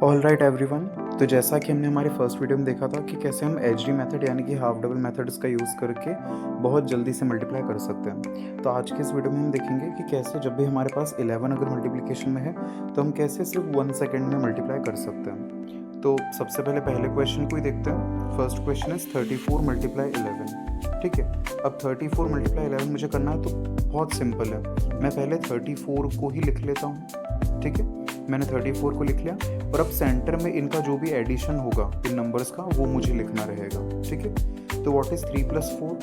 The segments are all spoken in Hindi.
All right everyone. तो जैसा कि हमने हमारे फर्स्ट वीडियो में देखा था कि कैसे हम एचडी मेथड यानी कि हाफ डबल मेथड्स का यूज़ करके बहुत जल्दी से मल्टीप्लाई कर सकते हैं। तो आज के इस वीडियो में हम देखेंगे कि कैसे जब भी हमारे पास 11 अगर मल्टीप्लिकेशन में है तो हम कैसे सिर्फ 1 सेकेंड में मल्टीप्लाई कर सकते हैं। तो सबसे पहले क्वेश्चन को ही देखते हैं। First question is 34 multiply 11। ठीक है, अब 34 मल्टीप्लाई 11 मुझे करना है तो बहुत सिंपल है। मैं पहले 34 को ही लिख लेता हूँ। ठीक है, मैंने 34 को लिख लिया और अब सेंटर में इनका जो भी एडिशन होगा इन नंबर्स का वो मुझे लिखना रहेगा। ठीक है, तो व्हाट इज 3 + 4?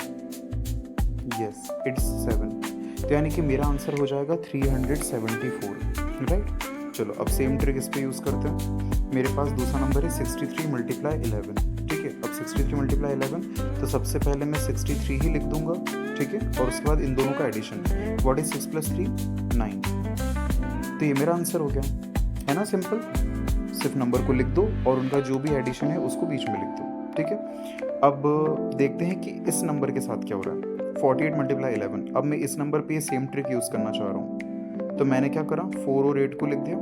Yes, it's 7। तो यानी कि मेरा आंसर हो जाएगा 374। राइट, चलो अब सेम ट्रिक इस पे यूज़ करते हैं। मेरे पास दूसरा नंबर है 63 मल्टीप्लाई 11। ठीक है, अब 63 मल्टीप्लाई 11 तो सबसे पहले मैं 63 ही लिख दूंगा। ठीक है, और उसके बाद इन दोनों का एडिशन। What is 6 + 3? 9। तो ये मेरा आंसर हो गया, है ना। सिंपल, सिर्फ नंबर को लिख दो और उनका जो भी एडिशन है उसको बीच में लिख दो। ठीक है, अब देखते हैं कि इस नंबर के साथ क्या हो रहा है। 48 मल्टीप्लाई 11। अब मैं इस नंबर पे ये सेम ट्रिक यूज़ करना चाह रहा हूँ। तो मैंने क्या करा, 4 और 8 को लिख दिया।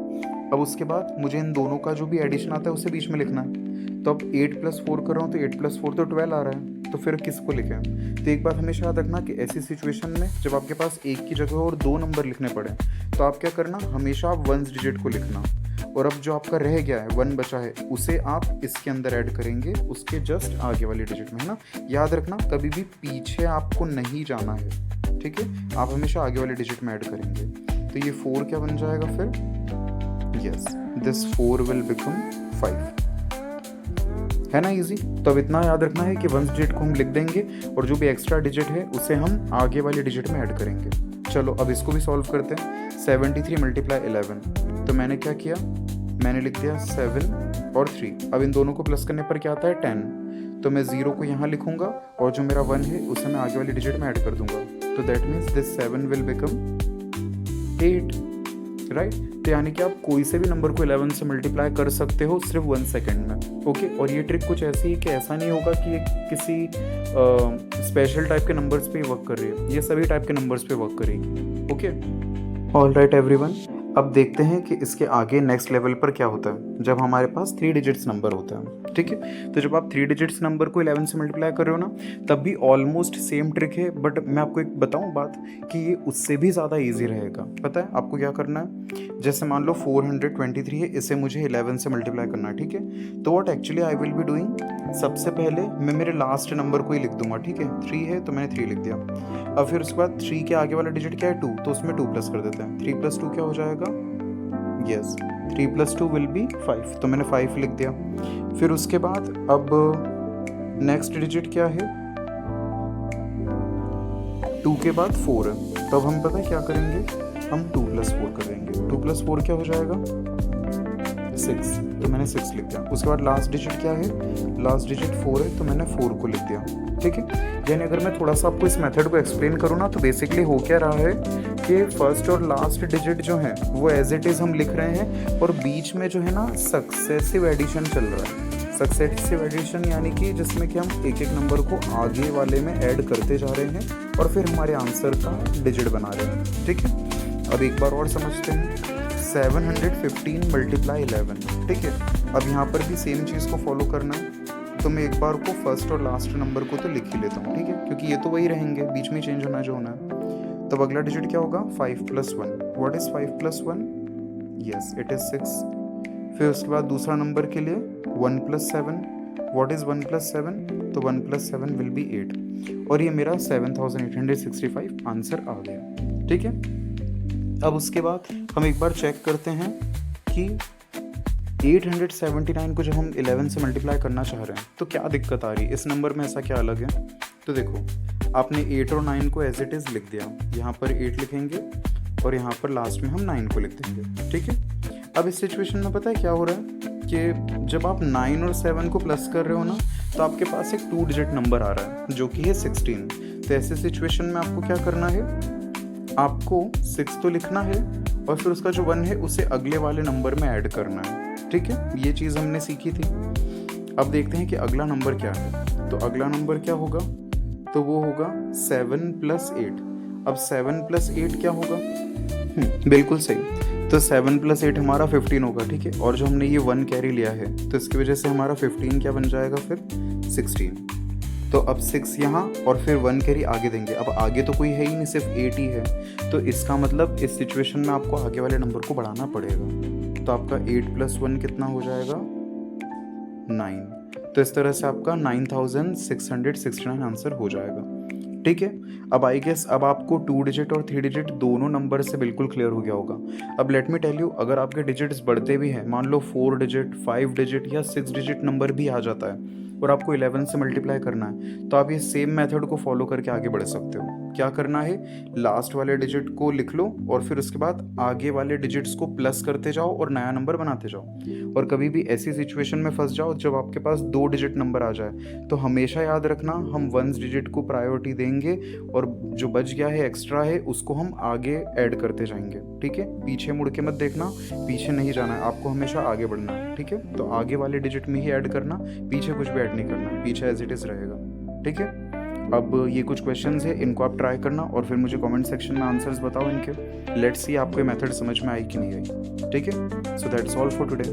अब उसके बाद मुझे इन दोनों का जो भी एडिशन आता है उसे बीच में लिखना है। तो अब 8 + 4 कर रहा हूँ तो 8 + 4 तो 12 आ रहा है। तो फिर किसको लिखें? तो एक बात हमेशा याद रखना कि ऐसी सिचुएशन में जब आपके पास एक की जगह और 2 नंबर लिखने पड़े तो आप क्या करना, हमेशा आप 1 डिजिट को लिखना और अब जो आपका रह गया है 1 बचा है उसे आप इसके अंदर ऐड करेंगे, उसके जस्ट आगे वाली डिजिट में, है ना। याद रखना कभी भी पीछे आपको नहीं जाना है। ठीक है, आप हमेशा आगे वाली डिजिट में ऐड करेंगे। तो ये 4 क्या बन जाएगा फिर? यस, दिस 4 विल बिकम 5, है ना। इजी। तो अब इतना याद रखना है कि 1 डिजिट को हम लिख देंगे और जो भी एक्स्ट्रा डिजिट है उसे हम आगे वाली डिजिट में ऐड करेंगे। चलो अब इसको भी सॉल्व करते हैं। 73 मल्टीप्लाई 11। तो मैंने क्या किया, मैंने लिख दिया 7 और 3। अब इन दोनों को प्लस करने पर क्या आता है 10। तो मैं 0 को यहाँ लिखूंगा और जो मेरा 1 है उसे मैं आगे वाली डिजिट में ऐड कर दूंगा। तो that means this 7 will become 8। Right, तो यानी कि आप कोई से भी नंबर को 11 से मल्टीप्लाई कर सकते हो सिर्फ 1 सेकेंड में। ओके, और ये ट्रिक कुछ ऐसी है कि ऐसा नहीं होगा कि ये किसी स्पेशल टाइप के नंबर्स पे वर्क कर रही है, ये सभी टाइप के नंबर्स पे वर्क करेगी। Okay, all right everyone. अब देखते हैं कि इसके आगे नेक्स्ट लेवल पर क्या होता है जब हमारे पास 3 डिजिट्स नंबर होता है। ठीक है, तो जब आप 3 डिजिट्स नंबर को 11 से मल्टीप्लाई कर रहे हो ना, तब भी ऑलमोस्ट सेम ट्रिक है, बट मैं आपको एक बताऊं बात कि ये उससे भी ज़्यादा इजी रहेगा। पता है आपको क्या करना है? जैसे मान लो 423 है, इसे मुझे 11 से मल्टीप्लाई करना है। ठीक है, तो what actually I will be doing, सबसे पहले मैं मेरे लास्ट नंबर को ही लिख दूंगा। ठीक है, 3 है तो मैंने 3 लिख दिया। अब फिर उसके बाद 3 के आगे वाला डिजिट क्या है 2, तो उसमें 2 प्लस कर देते हैं। 3 + 2 क्या हो जाएगा? Yes, 3 + 2 will be 5। तो मैंने 5 लिख दिया। फिर उसके बाद अब नेक्स्ट डिजिट क्या है, 2 के बाद 4 है। तो अब हम पता है क्या करेंगे, हम 2 + 4 करेंगे। 2 + 4 क्या हो जाएगा? 6। तो मैंने 6 लिख दिया। उसके बाद लास्ट डिजिट क्या है, लास्ट डिजिट 4 है तो मैंने 4 को लिख दिया। ठीक है, यानी अगर मैं थोड़ा सा आपको इस मेथड को एक्सप्लेन करूँ ना, तो बेसिकली हो क्या रहा है कि फर्स्ट और लास्ट डिजिट जो है वो एज इट इज़ हम लिख रहे हैं और बीच में जो है ना सक्सेसिव एडिशन चल रहा है। सक्सेसिव एडिशन यानी कि जिसमें कि हम एक एक नंबर को आगे वाले में ऐड करते जा रहे हैं और फिर हमारे आंसर का डिजिट बना रहे हैं। ठीक है, अब एक बार और समझते हैं। 715 मल्टीप्लाई 11। ठीक है, अब यहाँ पर भी सेम चीज़ को फॉलो करना है। तो मैं एक बार को फर्स्ट और लास्ट नंबर को तो लिख ही लेता हूँ। ठीक है, क्योंकि ये तो वही रहेंगे, बीच में चेंज होना जो होना है। तो अगला डिजिट क्या होगा? 5 + 1। What is 5 + 1? Yes, it is 6। फिर उसके बाद दूसरा नंबर के लिए 1 + 7। What is 1 + 7? तो 1 + 7 विल बी 8। और ये मेरा 7865 आंसर आ गया। ठीक है, अब उसके बाद हम एक बार चेक करते हैं कि 879 को जब हम 11 से मल्टीप्लाई करना चाह रहे हैं तो क्या दिक्कत आ रही है, इस नंबर में ऐसा क्या अलग है। तो देखो, आपने 8 और 9 को एज इट इज़ लिख दिया, यहाँ पर 8 लिखेंगे और यहाँ पर लास्ट में हम 9 को लिख देंगे। ठीक है, अब इस सिचुएशन में पता है क्या हो रहा है कि जब आप 9 और 7 को प्लस कर रहे हो ना, तो आपके पास एक 2 डिजिट नंबर आ रहा है जो कि है 16। तो ऐसे सिचुएशन में आपको क्या करना है, आपको 6 तो लिखना है और फिर उसका जो 1 है उसे अगले वाले नंबर में ऐड करना है। ठीक है, ये चीज़ हमने सीखी थी। अब देखते हैं कि अगला नंबर क्या है। तो अगला नंबर क्या होगा, तो वो होगा 7 + 8। अब 7 + 8 क्या होगा? बिल्कुल सही। तो 7 + 8 हमारा 15 होगा, ठीक है। और जो हमने ये 1 कैरी लिया है तो इसकी वजह से हमारा 15 क्या बन जाएगा फिर 16। तो अब 6 यहाँ और फिर 1 कैरी आगे देंगे। अब आगे तो कोई है ही नहीं, सिर्फ 8 ही है। तो इसका मतलब इस सिचुएशन में आपको आगे वाले नंबर को बढ़ाना पड़ेगा। तो आपका 8 + 1 कितना हो जाएगा 9। तो इस तरह से आपका 9669 आंसर हो जाएगा, ठीक है। अब आई गेस अब आपको 2 डिजिट और 3 डिजिट दोनों नंबर से बिल्कुल क्लियर हो गया होगा। अब लेट मी टेल यू, अगर आपके डिजिट्स बढ़ते भी हैं, मान लो 4 डिजिट 5 डिजिट या 6 डिजिट नंबर भी आ जाता है और आपको 11 से मल्टीप्लाई करना है, तो आप ये सेम मेथड को फॉलो करके आगे बढ़ सकते हो। क्या करना है, लास्ट वाले डिजिट को लिख लो और फिर उसके बाद आगे वाले डिजिट्स को प्लस करते जाओ और नया नंबर बनाते जाओ। और कभी भी ऐसी सिचुएशन में फंस जाओ जब आपके पास 2 डिजिट नंबर आ जाए, तो हमेशा याद रखना हम 1 डिजिट को प्रायोरिटी देंगे और जो बच गया है एक्स्ट्रा है उसको हम आगे ऐड करते जाएंगे, ठीक है। पीछे मुड़ के मत देखना, पीछे नहीं जाना है, आपको हमेशा आगे बढ़ना है, ठीक है। तो आगे वाले डिजिट में ही ऐड करना, पीछे कुछ भी ऐड नहीं करना, पीछे एज इट इज़ रहेगा, ठीक है। अब ये कुछ क्वेश्चंस है, इनको आप ट्राई करना और फिर मुझे कमेंट सेक्शन में आंसर्स बताओ इनके। लेट्स सी आपको ये मेथड समझ में आई कि नहीं आई, ठीक है। So that's all for today.